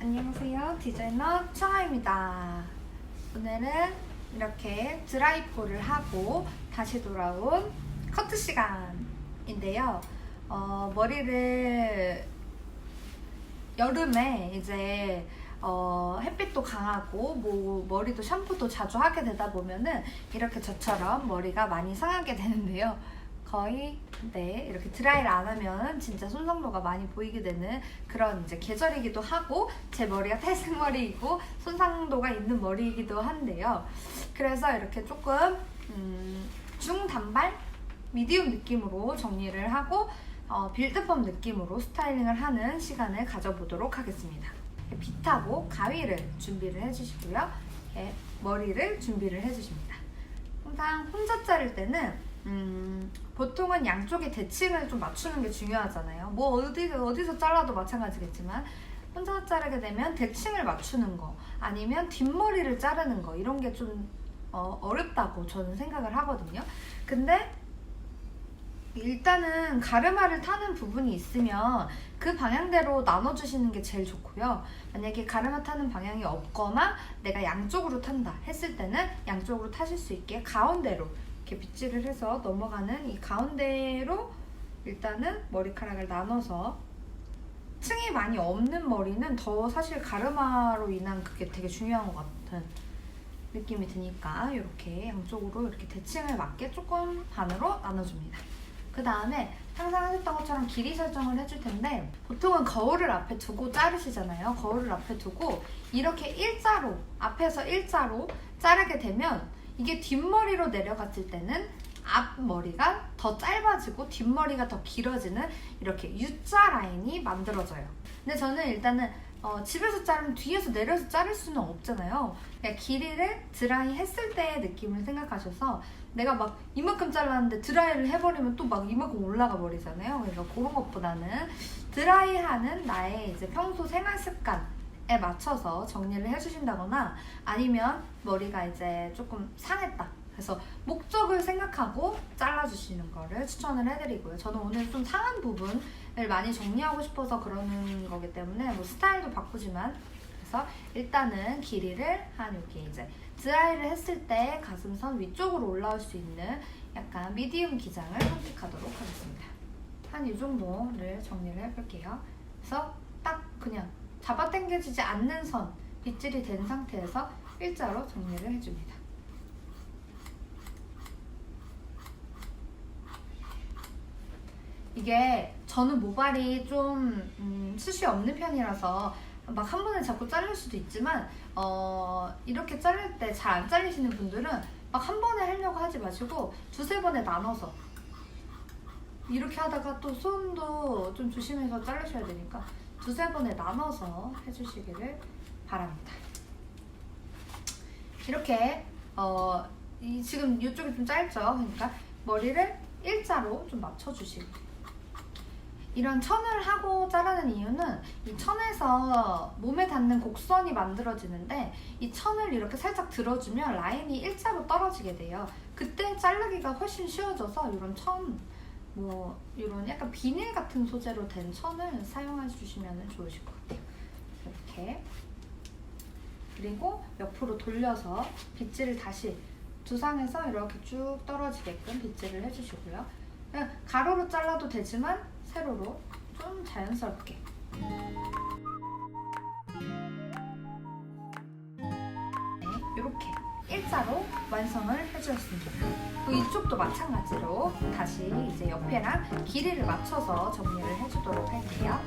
안녕하세요. 디자이너 청아입니다. 오늘은 이렇게 드라이포를 하고 다시 돌아온 커트 시간인데요. 머리를 여름에 이제 햇빛도 강하고 머리도 샴푸도 자주 하게 되다 보면은 이렇게 저처럼 머리가 많이 상하게 되는데요. 거의 이렇게 드라이를 안 하면 진짜 손상도가 많이 보이게 되는 그런 이제 계절이기도 하고, 제 머리가 탈색머리이고 손상도가 있는 머리이기도 한데요. 그래서 이렇게 조금 중단발 미디움 느낌으로 정리를 하고 빌드펌 느낌으로 스타일링을 하는 시간을 가져보도록 하겠습니다. 빗하고 가위를 준비를 해주시고요. 머리를 준비를 해주십니다. 항상 혼자 자를 때는 보통은 양쪽의 대칭을 좀 맞추는 게 중요하잖아요. 뭐 어디서 잘라도 마찬가지겠지만 혼자 자르게 되면 대칭을 맞추는 거, 아니면 뒷머리를 자르는 거, 이런 게 좀 어렵다고 저는 생각을 하거든요. 근데 일단은 가르마를 타는 부분이 있으면 그 방향대로 나눠주시는 게 제일 좋고요. 만약에 가르마 타는 방향이 없거나 내가 양쪽으로 탄다 했을 때는 양쪽으로 타실 수 있게 가운데로 이렇게 빗질을 해서 넘어가는 이 가운데로 일단은 머리카락을 나눠서, 층이 많이 없는 머리는 더 사실 가르마로 인한 그게 되게 중요한 것 같은 느낌이 드니까 이렇게 양쪽으로 이렇게 대칭을 맞게 조금 반으로 나눠줍니다. 그 다음에 항상 하셨던 것처럼 길이 설정을 해줄 텐데, 보통은 거울을 앞에 두고 자르시잖아요. 거울을 앞에 두고 이렇게 일자로, 앞에서 일자로 자르게 되면 이게 뒷머리로 내려갔을 때는 앞머리가 더 짧아지고 뒷머리가 더 길어지는 이렇게 U자 라인이 만들어져요. 근데 저는 일단은 집에서 자르면 뒤에서 내려서 자를 수는 없잖아요. 그러니까 길이를 드라이 했을 때의 느낌을 생각하셔서, 내가 막 이만큼 잘랐는데 드라이를 해버리면 또 막 이만큼 올라가 버리잖아요. 그러니까 그런 것보다는 드라이하는 나의 이제 평소 생활 습관에 맞춰서 정리를 해주신다거나, 아니면 머리가 이제 조금 상했다, 그래서 목적을 생각하고 잘라주시는 거를 추천을 해드리고요. 저는 오늘 좀 상한 부분을 많이 정리하고 싶어서 그러는 거기 때문에 뭐 스타일도 바꾸지만, 그래서 일단은 길이를 한 여기 이제 드라이를 했을 때 가슴선 위쪽으로 올라올 수 있는 약간 미디움 기장을 선택하도록 하겠습니다. 한 이 정도를 정리를 해볼게요. 그래서 딱 그냥 잡아당겨지지 않는 선, 빗질이 된 상태에서 일자로 정리를 해줍니다. 이게 저는 모발이 좀 숱이 없는 편이라서 막 한 번에 자꾸 자를 수도 있지만, 이렇게 자를 때 잘 안 잘리시는 분들은 막 한 번에 하려고 하지 마시고 두세 번에 나눠서, 이렇게 하다가 또 손도 좀 조심해서 자르셔야 되니까 두세 번에 나눠서 해주시기를 바랍니다. 이렇게 지금 이쪽이 좀 짧죠? 그러니까 머리를 일자로 좀 맞춰주시고, 이런 천을 하고 자르는 이유는 이 천에서 몸에 닿는 곡선이 만들어지는데, 이 천을 이렇게 살짝 들어주면 라인이 일자로 떨어지게 돼요. 그때 자르기가 훨씬 쉬워져서 이런 천, 이런 약간 비닐 같은 소재로 된 천을 사용해 주시면 좋으실 것 같아요. 이렇게. 그리고 옆으로 돌려서 빗질을 다시 두상에서 이렇게 쭉 떨어지게끔 빗질을 해주시고요. 그냥 가로로 잘라도 되지만 세로로 좀 자연스럽게. 네, 이렇게 일자로 완성을 해주었습니다. 이쪽도 마찬가지로 다시 이제 옆에랑 길이를 맞춰서 정리를 해주도록 할게요.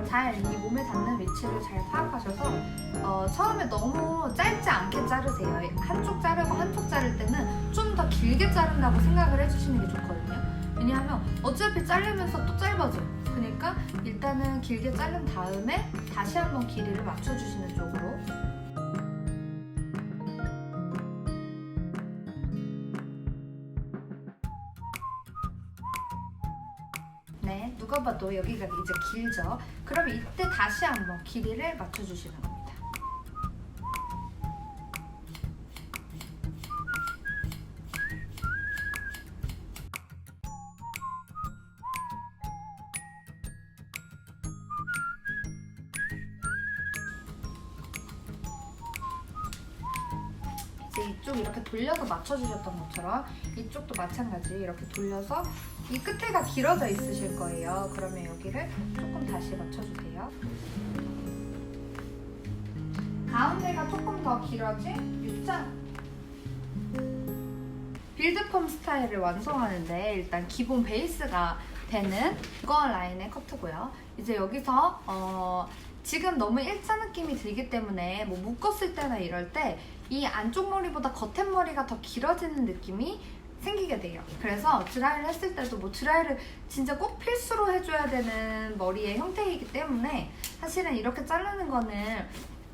잘 이 몸에 닿는 위치를 잘 파악하셔서 처음에 너무 짧지 않게 자르세요. 한쪽 자르고 한쪽 자를 때는 좀 더 길게 자른다고 생각을 해주시는 게 좋거든요. 왜냐하면 어차피 자르면서 또 짧아져요. 그러니까 일단은 길게 자른 다음에 다시 한번 길이를 맞춰주시는 쪽으로. 네, 누가 봐도 여기가 이제 길죠? 그러면 이때 다시 한번 길이를 맞춰주시는 겁니다. 이쪽 이렇게 돌려서 맞춰주셨던 것처럼 이쪽도 마찬가지 이렇게 돌려서 이 끝에가 길어져 있으실 거예요. 그러면 여기를 조금 다시 맞춰주세요. 가운데가 조금 더 길어진 U자 빌드폼 스타일을 완성하는데 일단 기본 베이스가 되는 이거 라인의 커트고요. 이제 여기서 지금 너무 일자 느낌이 들기 때문에 뭐 묶었을 때나 이럴 때 이 안쪽 머리보다 겉에 머리가 더 길어지는 느낌이 생기게 돼요. 그래서 드라이를 했을 때도 뭐 드라이를 진짜 꼭 필수로 해줘야 되는 머리의 형태이기 때문에 사실은 이렇게 자르는 거는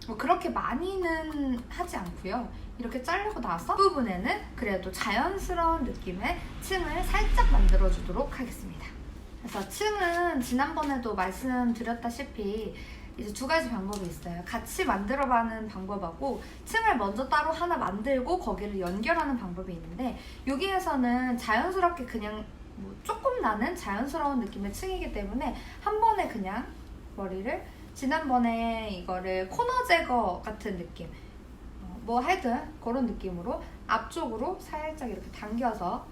뭐 그렇게 많이는 하지 않고요. 이렇게 자르고 나서 부분에는 그래도 자연스러운 느낌의 층을 살짝 만들어주도록 하겠습니다. 그래서 층은 지난번에도 말씀드렸다시피 이제 두 가지 방법이 있어요. 같이 만들어가는 방법하고 층을 먼저 따로 하나 만들고 거기를 연결하는 방법이 있는데 여기에서는 자연스럽게 그냥 뭐 조금 나는 자연스러운 느낌의 층이기 때문에 한 번에 그냥 머리를 지난번에 이거를 코너 제거 같은 느낌 뭐 하여튼 그런 느낌으로 앞쪽으로 살짝 이렇게 당겨주면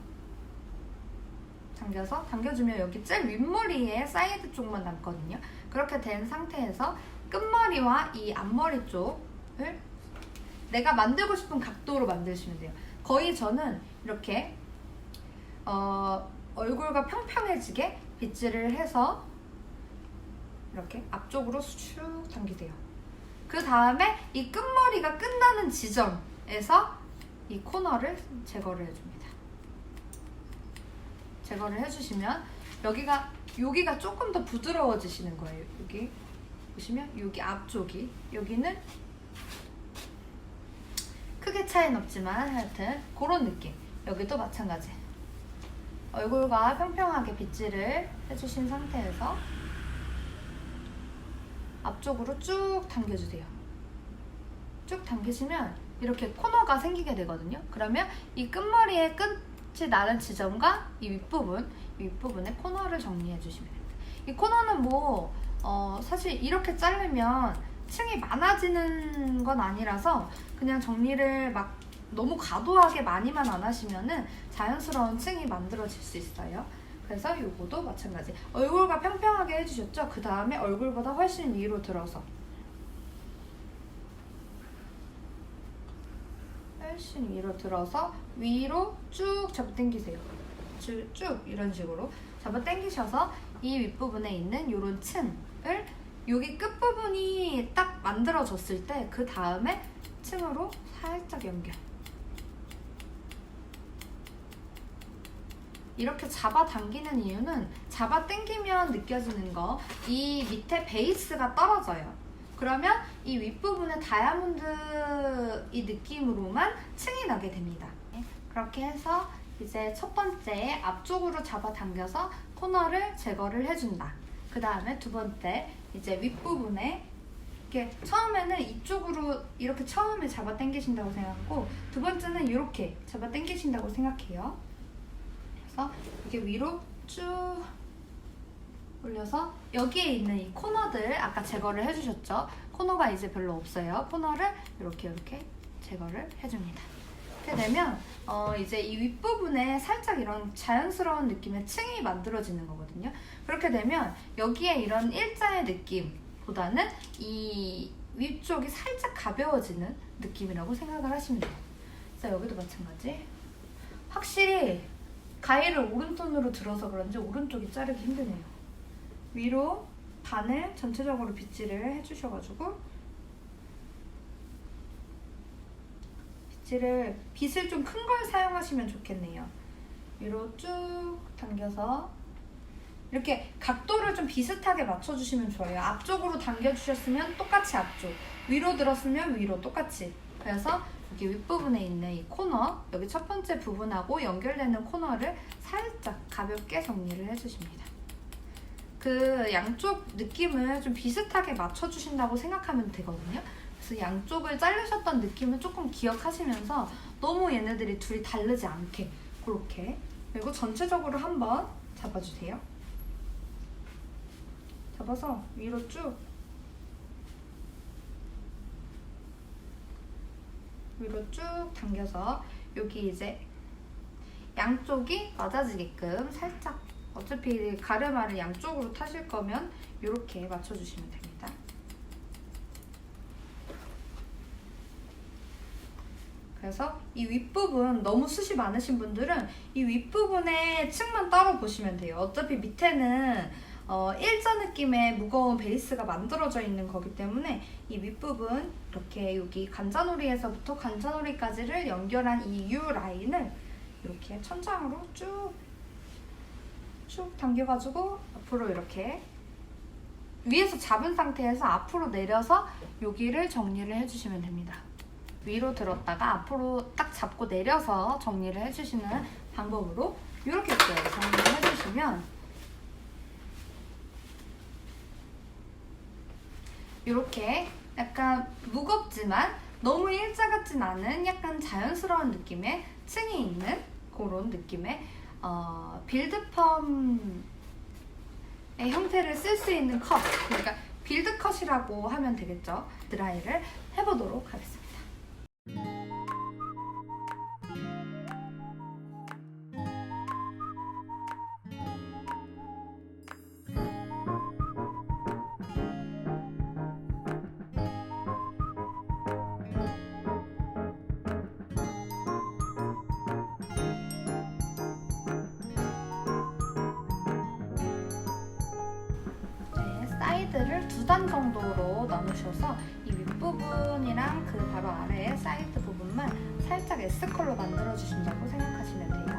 여기 제일 윗머리에 사이드 쪽만 남거든요. 그렇게 된 상태에서 끝머리와 이 앞머리 쪽을 내가 만들고 싶은 각도로 만드시면 돼요. 거의 저는 이렇게 얼굴과 평평해지게 빗질을 해서 이렇게 앞쪽으로 쭉 당기세요. 그 다음에 이 끝머리가 끝나는 지점에서 이 코너를 제거를 해줍니다. 제거를 해주시면 여기가 조금 더 부드러워지시는 거예요. 여기 보시면 여기 앞쪽이 여기는 크게 차이는 없지만 하여튼 그런 느낌. 여기도 마찬가지. 얼굴과 평평하게 빗질을 해주신 상태에서 앞쪽으로 쭉 당겨주세요. 쭉 당기시면 이렇게 코너가 생기게 되거든요. 그러면 이 끝머리의 끝이 나는 지점과 이 윗부분의 코너를 정리해 주시면 됩니다. 이 코너는 뭐 사실 이렇게 자르면 층이 많아지는 건 아니라서 그냥 정리를 막 너무 과도하게 많이만 안 하시면은 자연스러운 층이 만들어질 수 있어요. 그래서 요거도 마찬가지. 얼굴과 평평하게 해주셨죠? 그 다음에 얼굴보다 훨씬 위로 들어서 위로 쭉 잡아당기세요. 쭉 이런 식으로 잡아당기셔서 이 윗부분에 있는 요런 층을 여기 끝부분이 딱 만들어졌을 때 그 다음에 층으로 살짝 연결. 이렇게 잡아당기는 이유는 잡아당기면 느껴지는 거, 이 밑에 베이스가 떨어져요. 그러면 이 윗부분에 다이아몬드 이 느낌으로만 층이 나게 됩니다. 그렇게 해서 이제 첫 번째 앞쪽으로 잡아당겨서 코너를 제거를 해준다. 그 다음에 두 번째 이제 윗부분에 이렇게 처음에는 이쪽으로 이렇게 처음에 잡아당기신다고 생각하고 두 번째는 이렇게 잡아당기신다고 생각해요. 그래서 이렇게 위로 쭉 올려서 여기에 있는 이 코너들 아까 제거를 해주셨죠? 코너가 이제 별로 없어요. 코너를 이렇게 제거를 해줍니다. 이렇게 되면 이제 이 윗부분에 살짝 이런 자연스러운 느낌의 층이 만들어지는 거거든요. 그렇게 되면 여기에 이런 일자의 느낌보다는 이 위쪽이 살짝 가벼워지는 느낌이라고 생각을 하시면 돼요. 그래서 여기도 마찬가지. 확실히 가위를 오른손으로 들어서 그런지 오른쪽이 자르기 힘드네요. 위로 반을 전체적으로 빗질을 해주셔가지고 빗을 좀 큰 걸 사용하시면 좋겠네요. 위로 쭉 당겨서 이렇게 각도를 좀 비슷하게 맞춰주시면 좋아요. 앞쪽으로 당겨주셨으면 똑같이 앞쪽, 위로 들었으면 위로 똑같이. 그래서 여기 윗부분에 있는 이 코너, 여기 첫 번째 부분하고 연결되는 코너를 살짝 가볍게 정리를 해주십니다. 그 양쪽 느낌을 좀 비슷하게 맞춰주신다고 생각하면 되거든요. 그래서 양쪽을 자르셨던 느낌을 조금 기억하시면서 너무 얘네들이 둘이 다르지 않게 그렇게. 그리고 전체적으로 한번 잡아주세요. 잡아서 위로 쭉 위로 쭉 당겨서 여기 이제 양쪽이 맞아지게끔 살짝, 어차피 가르마를 양쪽으로 타실 거면 이렇게 맞춰주시면 됩니다. 그래서 이 윗부분 너무 숱이 많으신 분들은 이 윗부분에 층만 따로 보시면 돼요. 어차피 밑에는 일자 느낌의 무거운 베이스가 만들어져 있는 거기 때문에 이 윗부분 이렇게 여기 관자놀이에서부터 관자놀이까지를 연결한 이 U 라인을 이렇게 천장으로 쭉 당겨가지고 앞으로 이렇게 위에서 잡은 상태에서 앞으로 내려서 여기를 정리를 해주시면 됩니다. 위로 들었다가 앞으로 딱 잡고 내려서 정리를 해주시는 방법으로 이렇게 정리를 해주시면 이렇게 약간 무겁지만 너무 일자 같진 않은 약간 자연스러운 느낌의 층이 있는 그런 느낌의 빌드펌의 형태를 쓸 수 있는 컷, 그러니까 빌드컷이라고 하면 되겠죠. 드라이를 해보도록 하겠습니다. 사이드를 2단 정도로 나누셔서 이 윗부분이랑 그 바로 아래의 사이드 부분만 살짝 S컬로 만들어주신다고 생각하시면 돼요.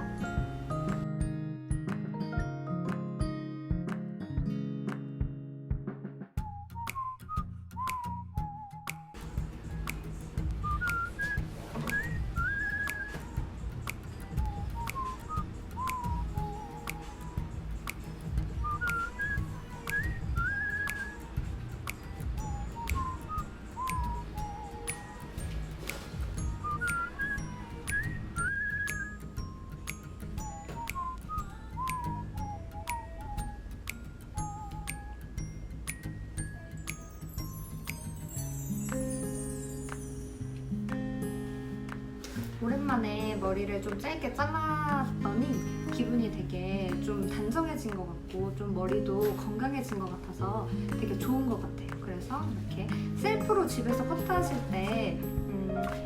오랜만에 머리를 좀 짧게 잘랐더니 기분이 되게 좀 단정해진 것 같고 좀 머리도 건강해진 것 같아서 되게 좋은 것 같아요. 그래서 이렇게 셀프로 집에서 커트하실 때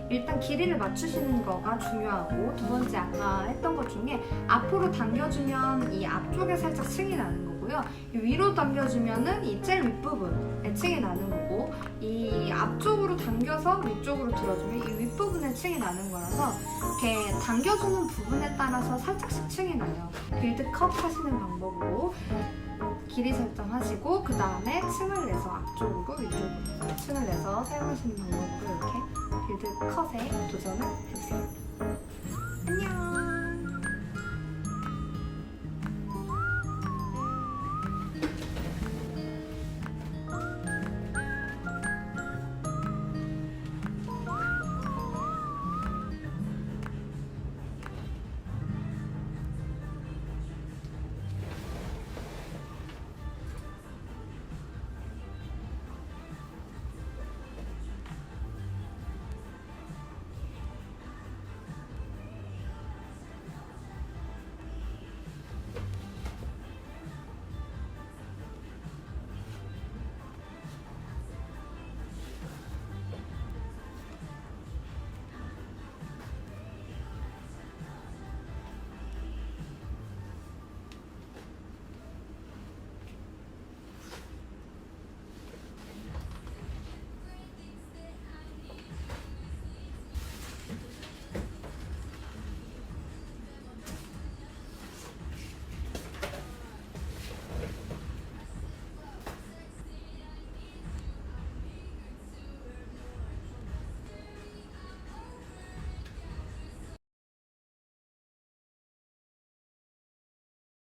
일단 길이를 맞추시는 거가 중요하고, 두 번째 아까 했던 것 중에 앞으로 당겨주면 이 앞쪽에 살짝 층이 나는 거고요. 이 위로 당겨주면은 이 제일 윗부분에 층이 나는 거고, 이 앞쪽으로 당겨서 위쪽으로 들어주면 이 윗부분에 층이 나는 거라서 이렇게 당겨주는 부분에 따라서 살짝씩 층이 나요. 빌드 컷 하시는 방법으로 길이 설정하시고 그 다음에 층을 내서 앞쪽으로 위쪽으로 층을 내서 사용하시는 방법으로 이렇게 빌드 컷에 도전을 해보세요.